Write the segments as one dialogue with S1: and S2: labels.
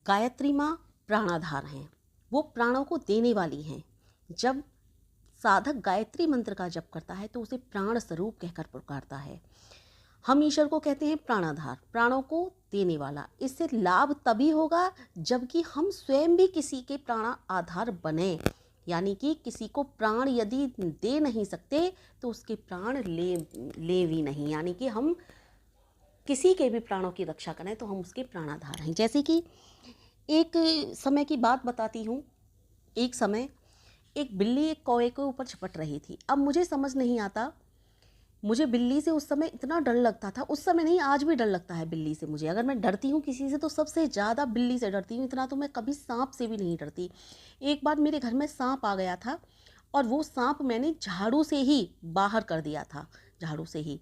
S1: गायत्री माँ प्राणाधार हैं, वो प्राणों को देने वाली हैं। जब साधक गायत्री मंत्र का जप करता है तो उसे प्राण स्वरूप कहकर पुकारता है। हम ईश्वर को कहते हैं प्राणाधार, प्राणों को देने वाला। इससे लाभ तभी होगा जबकि हम स्वयं भी किसी के प्राण आधार बने, यानी कि किसी को प्राण यदि दे नहीं सकते तो उसके प्राण ले भी नहीं, यानी कि हम किसी के भी प्राणों की रक्षा करें तो हम उसके प्राणाधार हैं। जैसे कि एक समय की बात बताती हूँ। एक समय एक बिल्ली एक कौवे के ऊपर झपट रही थी। अब मुझे समझ नहीं आता, मुझे बिल्ली से उस समय इतना डर लगता था, उस समय नहीं आज भी डर लगता है बिल्ली से मुझे। अगर मैं डरती हूँ किसी से तो सबसे ज़्यादा बिल्ली से डरती हूँ, इतना तो मैं कभी सांप से भी नहीं डरती। एक बार मेरे घर में सांप आ गया था और वो सांप मैंने झाड़ू से ही बाहर कर दिया था, झाड़ू से ही।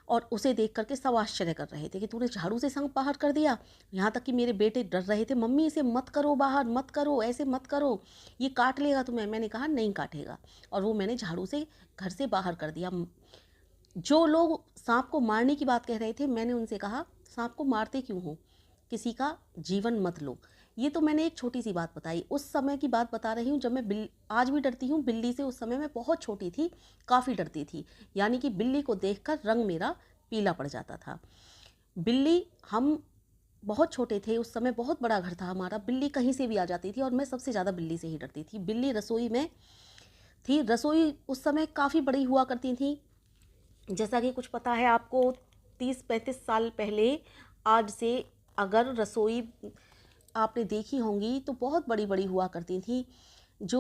S1: और उसे देख करके सब आश्चर्य कर रहे थे कि तूने झाड़ू से सांप बाहर कर दिया। यहाँ तक कि मेरे बेटे डर रहे थे, मम्मी इसे मत करो बाहर, मत करो, ऐसे मत करो, ये काट लेगा तुम्हें। मैंने कहा नहीं काटेगा, और वो मैंने झाड़ू से घर से बाहर कर दिया। जो लोग सांप को मारने की बात कह रहे थे, मैंने उनसे कहा सांप को मारते क्यों हो, किसी का जीवन मत लो। ये तो मैंने एक छोटी सी बात बताई, उस समय की बात बता रही हूँ जब मैं आज भी डरती हूँ बिल्ली से। उस समय मैं बहुत छोटी थी, काफ़ी डरती थी, यानी कि बिल्ली को देखकर रंग मेरा पीला पड़ जाता था। बिल्ली, हम बहुत छोटे थे उस समय, बहुत बड़ा घर था हमारा, बिल्ली कहीं से भी आ जाती थी और मैं सबसे ज़्यादा बिल्ली से ही डरती थी। बिल्ली रसोई में थी, रसोई उस समय काफ़ी बड़ी हुआ करती थी। जैसा कि कुछ पता है आपको, 30-35 साल पहले आज से अगर रसोई आपने देखी होंगी तो बहुत बड़ी बड़ी हुआ करती थी। जो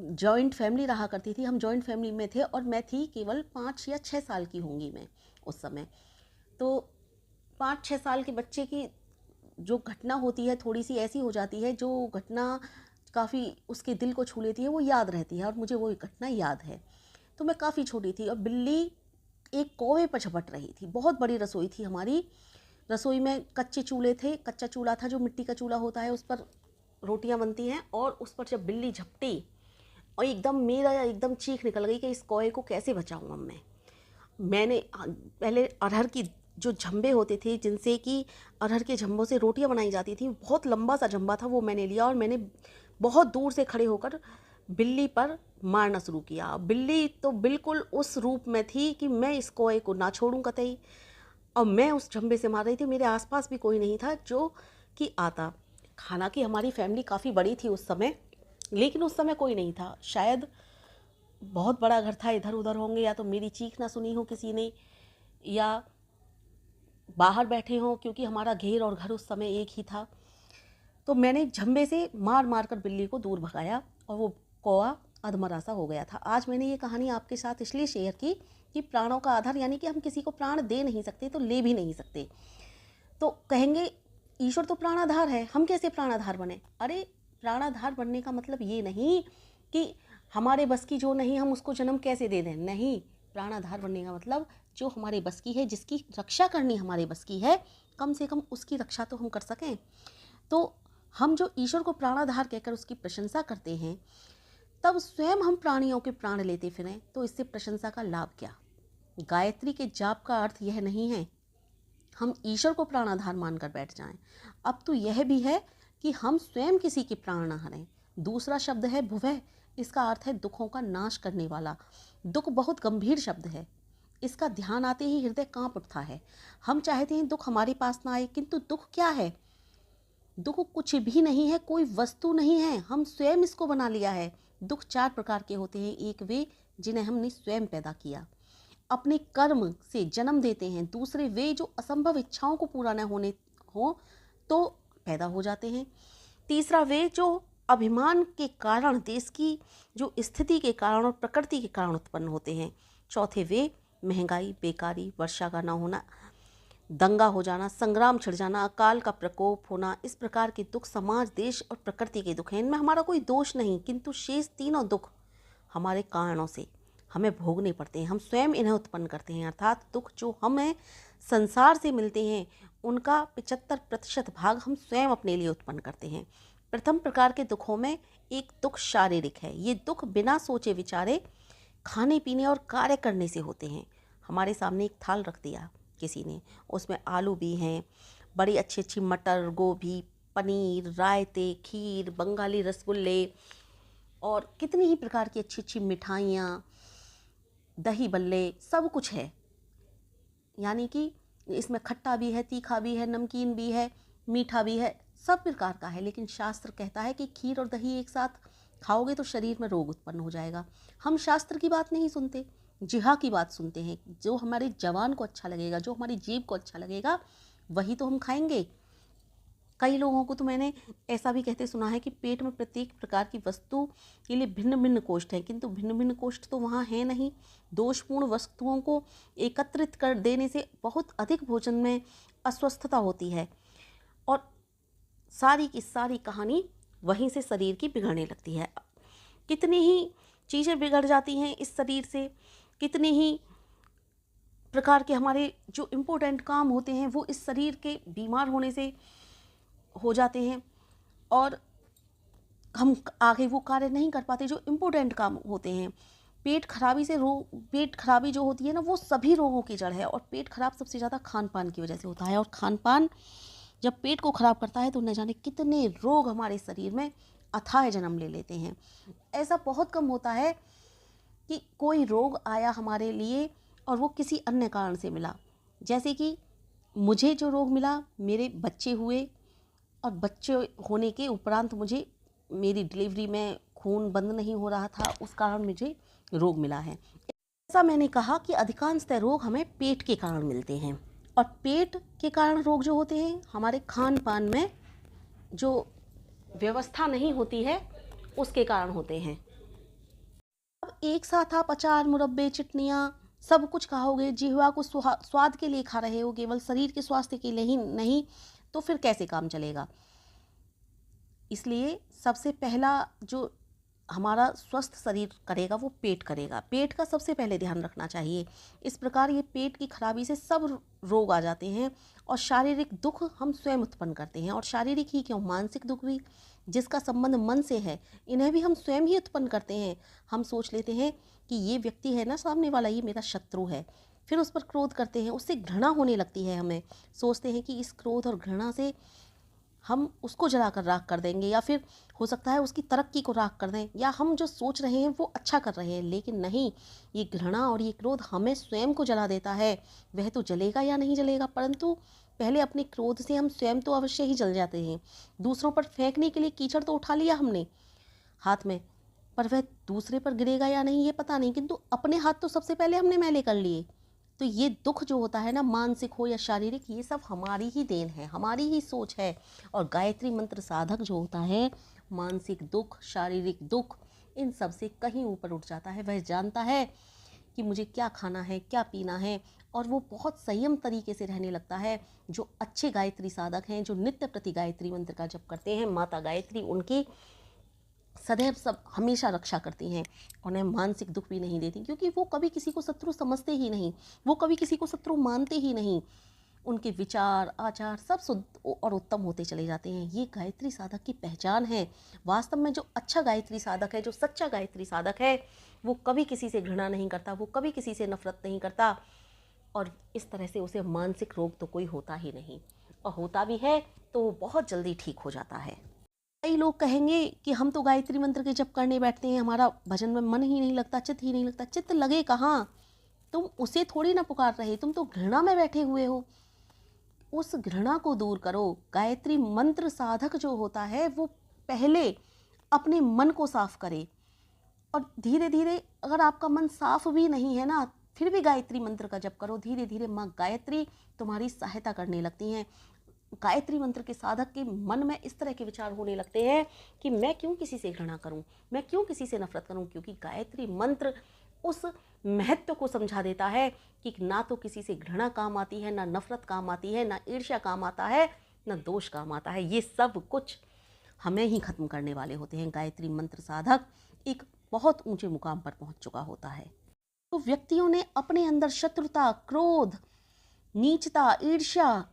S1: जॉइंट फैमिली रहा करती थी, हम जॉइंट फैमिली में थे और मैं थी केवल 5 या 6 साल की होंगी मैं उस समय। तो 5-6 साल के बच्चे की जो घटना होती है थोड़ी सी ऐसी हो जाती है, जो घटना काफ़ी उसके दिल को छू लेती है, वो याद रहती है, और मुझे वो घटना याद है। तो मैं काफ़ी छोटी थी और बिल्ली एक कौवे पर झपट रही थी। बहुत बड़ी रसोई थी हमारी, रसोई में कच्चे चूल्हे थे, कच्चा चूल्हा था जो मिट्टी का चूल्हा होता है, उस पर रोटियां बनती हैं। और उस पर जब बिल्ली झपटी और एकदम मेरा एकदम चीख निकल गई कि इस कौवे को कैसे बचाऊँ। अब मैंने पहले अरहर की जो झंबे होते थे, जिनसे कि अरहर के झंबों से रोटियां बनाई जाती थी, बहुत लंबा सा झंबा था, वो मैंने लिया और मैंने बहुत दूर से खड़े होकर बिल्ली पर मारना शुरू किया। बिल्ली तो बिल्कुल उस रूप में थी कि मैं इस कौवे को ना छोड़ूं कतई, और मैं उस झंबे से मार रही थी। मेरे आसपास भी कोई नहीं था जो कि आता। हालांकि हमारी फैमिली काफ़ी बड़ी थी उस समय, लेकिन उस समय कोई नहीं था। शायद बहुत बड़ा घर था, इधर उधर होंगे, या तो मेरी चीख ना सुनी हो किसी ने, या बाहर बैठे हों, क्योंकि हमारा घेर और घर उस समय एक ही था। तो मैंने झंबे से मार मार कर बिल्ली को दूर भगाया और वो कौवा अधमरा सा हो गया था। आज मैंने ये कहानी आपके साथ इसलिए शेयर की कि प्राणों का आधार, यानी कि हम किसी को प्राण दे नहीं सकते तो ले भी नहीं सकते। तो कहेंगे ईश्वर तो प्राणाधार है, हम कैसे प्राणाधार बने? अरे, प्राणाधार बनने का मतलब ये नहीं कि हमारे बस की जो नहीं हम उसको जन्म कैसे दे दें, नहीं। प्राणाधार बनने का मतलब जो हमारे बस की है, जिसकी रक्षा करनी हमारे बस की है, कम से कम उसकी रक्षा तो हम कर सकें। तो हम जो ईश्वर को प्राणाधार कहकर उसकी प्रशंसा करते हैं, तब स्वयं हम प्राणियों के प्राण लेते फिरें तो इससे प्रशंसा का लाभ क्या? गायत्री के जाप का अर्थ यह नहीं है हम ईश्वर को प्राणाधार मानकर बैठ जाएं। अब तो यह भी है कि हम स्वयं किसी के प्राण न हरें। दूसरा शब्द है भुवः, इसका अर्थ है दुखों का नाश करने वाला। दुख बहुत गंभीर शब्द है, इसका ध्यान आते ही हृदय कांप उठता है। हम चाहते हैं दुख हमारे पास ना आए, किंतु दुख क्या है? दुख कुछ भी नहीं है, कोई वस्तु नहीं है, हम स्वयं इसको बना लिया है। दुख 4 प्रकार के होते हैं। एक वे जिन्हें हमने स्वयं पैदा किया, अपने कर्म से जन्म देते हैं। दूसरे वे जो असंभव इच्छाओं को पूरा न होने हो तो पैदा हो जाते हैं। तीसरा वे जो अभिमान के कारण, देश की जो स्थिति के कारण और प्रकृति के कारण उत्पन्न होते हैं। चौथे वे महंगाई, बेकारी, वर्षा का न होना, दंगा हो जाना, संग्राम छिड़ जाना, अकाल का प्रकोप होना, इस प्रकार के दुख समाज, देश और प्रकृति के दुख हैं। इनमें हमारा कोई दोष नहीं, किंतु शेष तीनों दुख हमारे कारणों से हमें भोगने पड़ते हैं, हम स्वयं इन्हें उत्पन्न करते हैं। अर्थात दुख जो हमें संसार से मिलते हैं उनका 75% भाग हम स्वयं अपने लिए उत्पन्न करते हैं। प्रथम प्रकार के दुखों में एक दुख शारीरिक है। ये दुख बिना सोचे विचारे खाने पीने और कार्य करने से होते हैं। हमारे सामने एक थाल रख दिया किसी ने, उसमें आलू भी हैं, बड़ी अच्छी अच्छी मटर, गोभी, पनीर, रायते, खीर, बंगाली रसगुल्ले और कितनी ही प्रकार की अच्छी अच्छी मिठाइयाँ, दही बल्ले, सब कुछ है। यानी कि इसमें खट्टा भी है, तीखा भी है, नमकीन भी है, मीठा भी है, सब प्रकार का है। लेकिन शास्त्र कहता है कि खीर और दही एक साथ खाओगे तो शरीर में रोग उत्पन्न हो जाएगा। हम शास्त्र की बात नहीं सुनते, जिहा की बात सुनते हैं। जो हमारे जवान को अच्छा लगेगा, जो हमारी जीभ को अच्छा लगेगा, वही तो हम खाएंगे। कई लोगों को तो मैंने ऐसा भी कहते सुना है कि पेट में प्रत्येक प्रकार की वस्तु के लिए भिन्न भिन्न कोष्ठ हैं, किंतु भिन्न भिन्न कोष्ठ तो वहाँ है नहीं। दोषपूर्ण वस्तुओं को एकत्रित कर देने से बहुत अधिक भोजन में अस्वस्थता होती है और सारी की सारी कहानी वहीं से शरीर की बिगड़ने लगती है। कितनी ही चीज़ें बिगड़ जाती हैं इस शरीर से, कितने ही प्रकार के हमारे जो इम्पोर्टेंट काम होते हैं वो इस शरीर के बीमार होने से हो जाते हैं और हम आगे वो कार्य नहीं कर पाते जो इम्पोर्टेंट काम होते हैं। पेट खराबी जो होती है ना, वो सभी रोगों की जड़ है और पेट खराब सबसे ज़्यादा खान पान की वजह से होता है। और खान पान जब पेट को खराब करता है तो न जाने कितने रोग हमारे शरीर में अथाह जन्म ले लेते हैं। ऐसा बहुत कम होता है कि कोई रोग आया हमारे लिए और वो किसी अन्य कारण से मिला। जैसे कि मुझे जो रोग मिला, मेरे बच्चे हुए और बच्चे होने के उपरांत मुझे मेरी डिलीवरी में खून बंद नहीं हो रहा था, उस कारण मुझे रोग मिला है। ऐसा मैंने कहा कि अधिकांशतः रोग हमें पेट के कारण मिलते हैं और पेट के कारण रोग जो होते हैं हमारे खान पान में जो व्यवस्था नहीं होती है उसके कारण होते हैं। अब एक साथ आप अचार, मुरब्बे, चटनियाँ सब कुछ खाओगे, जिह्वा को स्वाद के लिए खा रहे हो, केवल शरीर के स्वास्थ्य के लिए ही नहीं, तो फिर कैसे काम चलेगा। इसलिए सबसे पहला जो हमारा स्वस्थ शरीर करेगा वो पेट करेगा। पेट का सबसे पहले ध्यान रखना चाहिए। इस प्रकार ये पेट की खराबी से सब रोग आ जाते हैं और शारीरिक दुख हम स्वयं उत्पन्न करते हैं। और शारीरिक ही क्यों, मानसिक दुख भी जिसका संबंध मन से है, इन्हें भी हम स्वयं ही उत्पन्न करते हैं। हम सोच लेते हैं कि ये व्यक्ति है ना सामने वाला, ये मेरा शत्रु है, फिर उस पर क्रोध करते हैं, उससे घृणा होने लगती है हमें। सोचते हैं कि इस क्रोध और घृणा से हम उसको जलाकर राख कर देंगे, या फिर हो सकता है उसकी तरक्की को राख कर दें, या हम जो सोच रहे हैं वो अच्छा कर रहे हैं। लेकिन नहीं, ये घृणा और ये क्रोध हमें स्वयं को जला देता है। वह तो जलेगा या नहीं जलेगा, परंतु पहले अपने क्रोध से हम स्वयं तो अवश्य ही जल जाते हैं। दूसरों पर फेंकने के लिए कीचड़ तो उठा लिया हमने हाथ में, पर वह दूसरे पर गिरेगा या नहीं ये पता नहीं, किंतु अपने हाथ तो सबसे पहले हमने मैले कर लिए। तो ये दुख जो होता है ना, मानसिक हो या शारीरिक, ये सब हमारी ही देन है, हमारी ही सोच है। और गायत्री मंत्र साधक जो होता है, मानसिक दुख, शारीरिक दुख, इन सब से कहीं ऊपर उठ जाता है। वह जानता है कि मुझे क्या खाना है, क्या पीना है, और वो बहुत संयम तरीके से रहने लगता है। जो अच्छे गायत्री साधक हैं, जो नित्य प्रति गायत्री मंत्र का जप करते हैं, माता गायत्री उनकी सदैव सब हमेशा रक्षा करती हैं, उन्हें मानसिक दुख भी नहीं देती, क्योंकि वो कभी किसी को शत्रु समझते ही नहीं, वो कभी किसी को शत्रु मानते ही नहीं। उनके विचार, आचार सब शुद्ध और उत्तम होते चले जाते हैं। ये गायत्री साधक की पहचान है। वास्तव में जो अच्छा गायत्री साधक है, जो सच्चा गायत्री साधक है, वो कभी किसी से घृणा नहीं करता, वो कभी किसी से नफरत नहीं करता, और इस तरह से उसे मानसिक रोग तो कोई होता ही नहीं, और होता भी है तो वो बहुत जल्दी ठीक हो जाता है। कई लोग कहेंगे कि हम तो गायत्री मंत्र के जप करने बैठते हैं, हमारा भजन में मन ही नहीं लगता, चित्त ही नहीं लगता। चित्त लगे कहाँ, तुम उसे थोड़ी ना पुकार रहे, तुम तो घृणा में बैठे हुए हो। उस घृणा को दूर करो। गायत्री मंत्र साधक जो होता है वो पहले अपने मन को साफ करे, और धीरे धीरे, अगर आपका मन साफ भी नहीं है ना, फिर भी गायत्री मंत्र का जप करो। धीरे धीरे माँ गायत्री तुम्हारी सहायता करने लगती हैं। गायत्री मंत्र के साधक के मन में इस तरह के विचार होने लगते हैं कि मैं क्यों किसी से घृणा करूं, मैं क्यों किसी से नफरत करूं, क्योंकि गायत्री मंत्र उस महत्व को समझा देता है कि ना तो किसी से घृणा काम आती है, ना नफरत काम आती है, ना ईर्ष्या काम आता है, ना दोष काम आता है। ये सब कुछ हमें ही खत्म करने वाले होते हैं। गायत्री मंत्र साधक एक बहुत ऊंचे मुकाम पर पहुंच चुका होता है। तो व्यक्तियों ने अपने अंदर शत्रुता, क्रोध, नीचता, ईर्ष्या,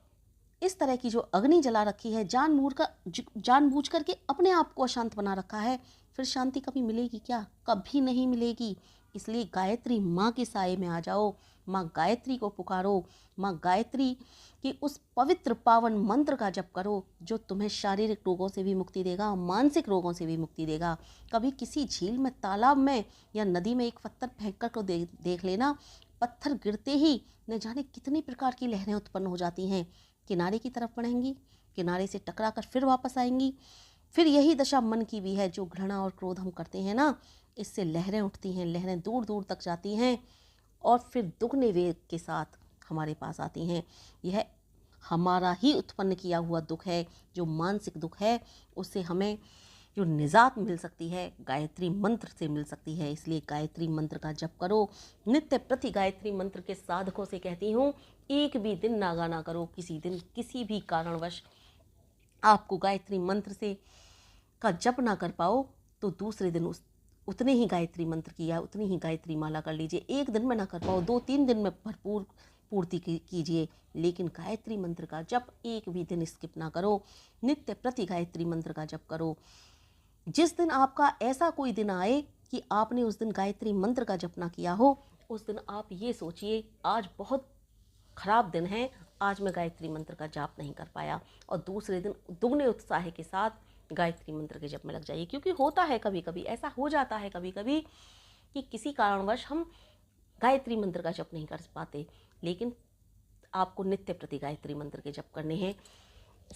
S1: इस तरह की जो अग्नि जला रखी है, जानबूझ करके अपने आप को अशांत बना रखा है, फिर शांति कभी मिलेगी क्या? कभी नहीं मिलेगी। इसलिए गायत्री माँ के साये में आ जाओ, माँ गायत्री को पुकारो, माँ गायत्री कि उस पवित्र पावन मंत्र का जप करो जो तुम्हें शारीरिक रोगों से भी मुक्ति देगा, मानसिक रोगों से भी मुक्ति देगा। कभी किसी झील में, तालाब में या नदी में एक पत्थर फेंक कर को देख लेना, पत्थर गिरते ही न जाने कितनी प्रकार की लहरें उत्पन्न हो जाती हैं, किनारे की तरफ बढ़ेंगी, किनारे से टकरा कर फिर वापस आएंगी। फिर यही दशा मन की भी है। जो घृणा और क्रोध हम करते हैं ना, इससे लहरें उठती हैं, लहरें दूर दूर तक जाती हैं और फिर दुगने वेग के साथ हमारे पास आती हैं। यह हमारा ही उत्पन्न किया हुआ दुख है। जो मानसिक दुख है उससे हमें जो निजात मिल सकती है गायत्री मंत्र से मिल सकती है। इसलिए गायत्री मंत्र का जप करो नित्य प्रति। गायत्री मंत्र के साधकों से कहती हूँ, एक भी दिन नागा ना करो। किसी दिन किसी भी कारणवश आपको गायत्री मंत्र से का जप ना कर पाओ तो दूसरे दिन उतने ही गायत्री मंत्र किया, उतनी ही गायत्री माला कर लीजिए। एक दिन में ना कर पाओ, 2-3 दिन में भरपूर पूर्ति कीजिए, लेकिन गायत्री मंत्र का जप एक भी दिन स्किप ना करो। नित्य प्रति गायत्री मंत्र का जप करो। जिस दिन आपका ऐसा कोई दिन आए कि आपने उस दिन गायत्री मंत्र का जप ना किया हो, उस दिन आप ये सोचिए आज बहुत खराब दिन है, आज मैं गायत्री मंत्र का जाप नहीं कर पाया, और दूसरे दिन दुगने उत्साह के साथ गायत्री मंत्र के जप में लग जाइए। क्योंकि होता है कभी कभी, ऐसा हो जाता है कभी कभी कि किसी कारणवश हम गायत्री मंत्र का जप नहीं कर पाते, लेकिन आपको नित्य प्रति गायत्री मंत्र के जप करने हैं।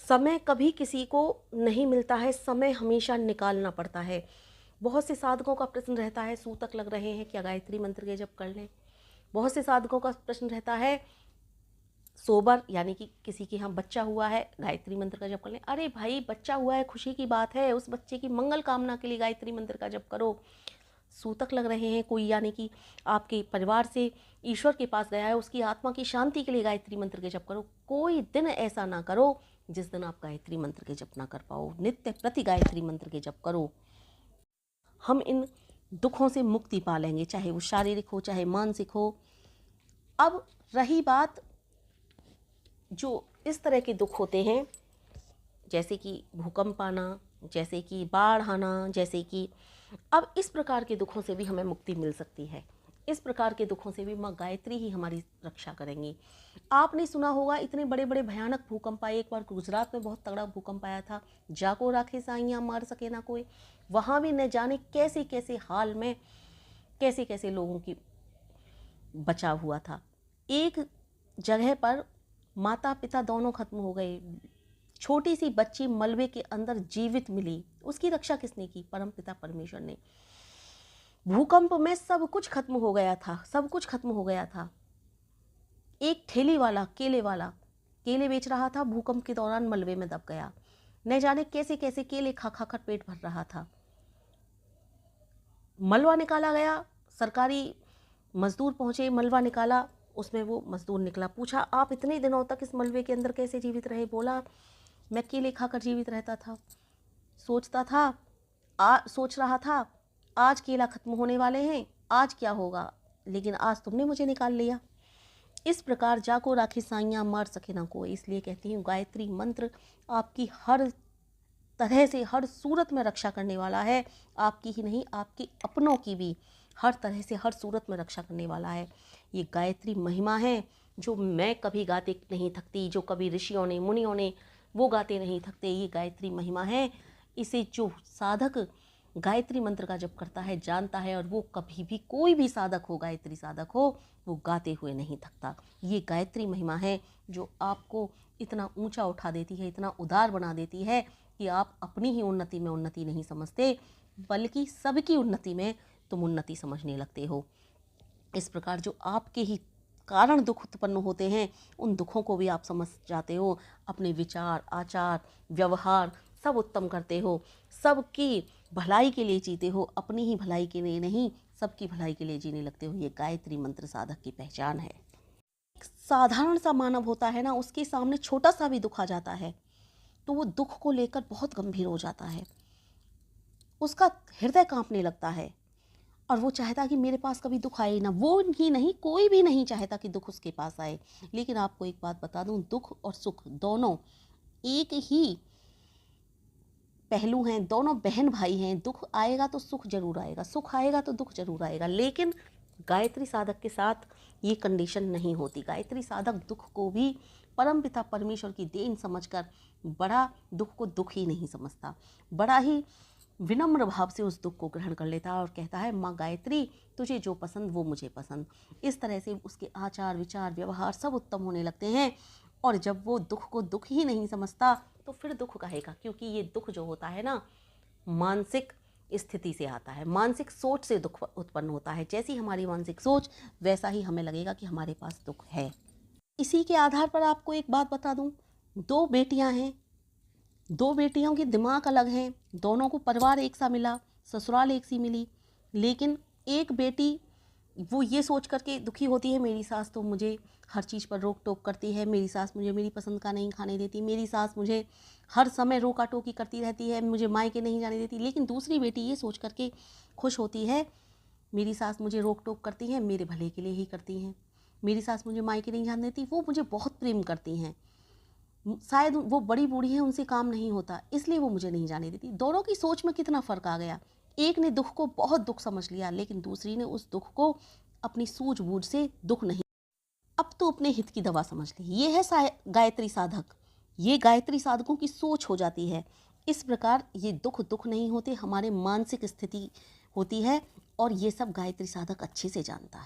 S1: समय कभी किसी को नहीं मिलता है, समय हमेशा निकालना पड़ता है। बहुत से साधकों का प्रश्न रहता है, सूतक लग रहे हैं, क्या गायत्री मंत्र के जप कर लें। बहुत से साधकों का प्रश्न रहता है, सोबर यानी कि किसी के यहाँ बच्चा हुआ है, गायत्री मंत्र का जप कर लें। अरे भाई, बच्चा हुआ है, खुशी की बात है, उस बच्चे की मंगल कामना के लिए गायत्री मंत्र का जप करो। सूतक लग रहे हैं कोई, यानी कि आपके परिवार से ईश्वर के पास गया है, उसकी आत्मा की शांति के लिए गायत्री मंत्र के जप करो। कोई दिन ऐसा ना करो जिस दिन आप गायत्री मंत्र के जप ना कर पाओ। नित्य प्रति गायत्री मंत्र के जप करो। हम इन दुखों से मुक्ति पा लेंगे, चाहे वो शारीरिक हो चाहे मानसिक हो। अब रही बात जो इस तरह के दुख होते हैं, जैसे कि भूकंप आना, जैसे कि बाढ़ आना, जैसे कि अब इस प्रकार के दुखों से भी हमें मुक्ति मिल सकती है। इस प्रकार के दुखों से भी माँ गायत्री ही हमारी रक्षा करेंगी। आपने सुना होगा इतने बड़े बड़े भयानक भूकंप आए। एक बार गुजरात में बहुत तगड़ा भूकंप आया था, जाको राखे साइयाँ मार सके ना कोई। वहाँ भी न जाने कैसे कैसे हाल में कैसे कैसे लोगों की बचाव हुआ था। एक जगह पर माता पिता दोनों खत्म हो गए, छोटी सी बच्ची मलबे के अंदर जीवित मिली। उसकी रक्षा किसने की? परमपिता परमेश्वर ने। भूकंप में सब कुछ खत्म हो गया था, सब कुछ खत्म हो गया था। एक ठेली वाला, केले वाला, केले बेच रहा था, भूकंप के दौरान मलबे में दब गया। न जाने कैसे कैसे केले खा खा कर पेट भर रहा था। मलबा निकाला गया, सरकारी मजदूर पहुंचे, मलबा निकाला, उसमें वो मजदूर निकला। पूछा, आप इतने दिनों तक इस मलबे के अंदर कैसे जीवित रहे? बोला, मैं केले खाकर जीवित रहता था। सोच रहा था आज केला खत्म होने वाले हैं, आज क्या होगा, लेकिन आज तुमने मुझे निकाल लिया। इस प्रकार जाको राखी साइयाँ मार सके ना कोई। इसलिए कहती हूँ गायत्री मंत्र आपकी हर तरह से, हर सूरत में रक्षा करने वाला है। आपकी ही नहीं, आपके अपनों की भी हर तरह से, हर सूरत में रक्षा करने वाला है। ये गायत्री महिमा है जो मैं कभी गाते नहीं थकती, जो कभी ऋषियों ने, मुनियों ने वो गाते नहीं थकते। ये गायत्री महिमा है। इसे जो साधक गायत्री मंत्र का जप करता है, जानता है, और वो कभी भी, कोई भी साधक हो, गायत्री साधक हो, वो गाते हुए नहीं थकता। ये गायत्री महिमा है जो आपको इतना ऊंचा उठा देती है, इतना उदार बना देती है कि आप अपनी ही उन्नति में उन्नति नहीं समझते, बल्कि सबकी उन्नति में तुम उन्नति समझने लगते हो। इस प्रकार जो आपके ही कारण दुख उत्पन्न होते हैं, उन दुखों को भी आप समझ जाते हो। अपने विचार, आचार, व्यवहार सब उत्तम करते हो, सबकी भलाई के लिए जीते हो, अपनी ही भलाई के लिए नहीं, सबकी भलाई के लिए जीने लगते हो। ये गायत्री मंत्र साधक की पहचान है। साधारण सा मानव होता है ना, उसके सामने छोटा सा भी दुख आ जाता है तो वो दुख को लेकर बहुत गंभीर हो जाता है, उसका हृदय कांपने लगता है और वो चाहता कि मेरे पास कभी दुख आए ना। वो ही नहीं, कोई भी नहीं चाहता कि दुख उसके पास आए। लेकिन आपको एक बात बता दूं, दुख और सुख दोनों एक ही पहलू हैं, दोनों बहन भाई हैं। दुख आएगा तो सुख जरूर आएगा, सुख आएगा तो दुख जरूर आएगा, लेकिन गायत्री साधक के साथ ये कंडीशन नहीं होती। गायत्री साधक दुख को भी परमपिता परमेश्वर की देन समझकर बड़ा दुख को दुख ही नहीं समझता, बड़ा ही विनम्र भाव से उस दुख को ग्रहण कर लेता है और कहता है माँ गायत्री तुझे जो पसंद वो मुझे पसंद। इस तरह से उसके आचार विचार व्यवहार सब उत्तम होने लगते हैं। और जब वो दुख को दुख ही नहीं समझता तो फिर दुख कहेगा, क्योंकि ये दुख जो होता है ना मानसिक स्थिति से आता है, मानसिक सोच से दुख उत्पन्न होता है। जैसी हमारी मानसिक सोच वैसा ही हमें लगेगा कि हमारे पास दुख है। इसी के आधार पर आपको एक बात बता दूं, दो बेटियां हैं, दो बेटियों के दिमाग अलग हैं, दोनों को परिवार एक सा मिला, ससुराल एक सी मिली, लेकिन एक बेटी वो ये सोच करके दुखी होती है मेरी सास तो मुझे हर चीज़ पर रोक टोक करती है, मेरी सास मुझे मेरी पसंद का नहीं खाने देती, मेरी सास मुझे हर समय रोका टोकी करती रहती है, मुझे मायके नहीं जाने देती। लेकिन दूसरी बेटी ये सोच करके खुश होती है मेरी सास मुझे रोक टोक करती हैं, मेरे भले के लिए ही करती हैं, मेरी सास मुझे मायके नहीं जाने देती, वो मुझे बहुत प्रेम करती हैं, शायद वो बड़ी बूढ़ी हैं उनसे काम नहीं होता इसलिए वो मुझे नहीं जाने देती। दोनों की सोच में कितना फ़र्क आ गया। एक ने दुख को बहुत दुख समझ लिया, लेकिन दूसरी ने उस दुख को अपनी सूझबूझ से दुख नहीं, अब तो अपने हित की दवा समझ ली। ये है गायत्री साधक, ये गायत्री साधकों की सोच हो जाती है। इस प्रकार ये दुख दुख नहीं होते, हमारे मानसिक स्थिति होती है और ये सब गायत्री साधक अच्छे से जानता है।